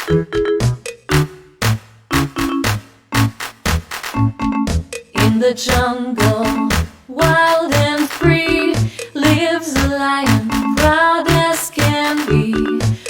In the jungle, wild and free, lives a lion, proud as can be.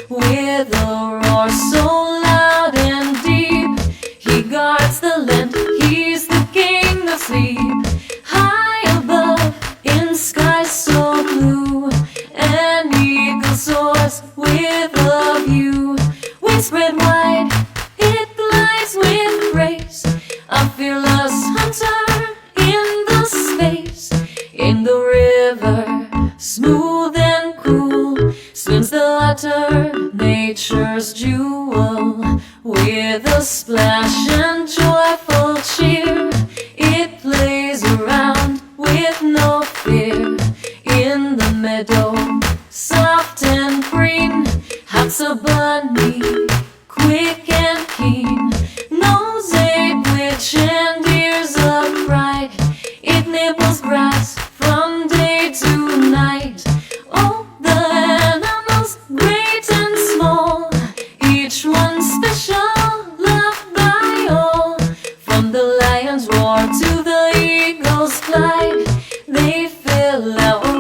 With a roar so loud and deep, he guards the land, he's the king of sleep. High above, in skies so blue, an eagle soars with a view. Wings spread wide, it flies with grace, a fearless hunter in the space. In the river, smooth and cool, swims the otter, nature's jewel. With a splash and joyful cheer, it plays around with no fear. In the meadow, soft and green, hops a bunny, quick and keen, nose a witch and ears upright. It nibbles grass from day to night. Oh, the animals, great and small, each one special, loved by all. From the lion's roar to the eagle's flight, they fill our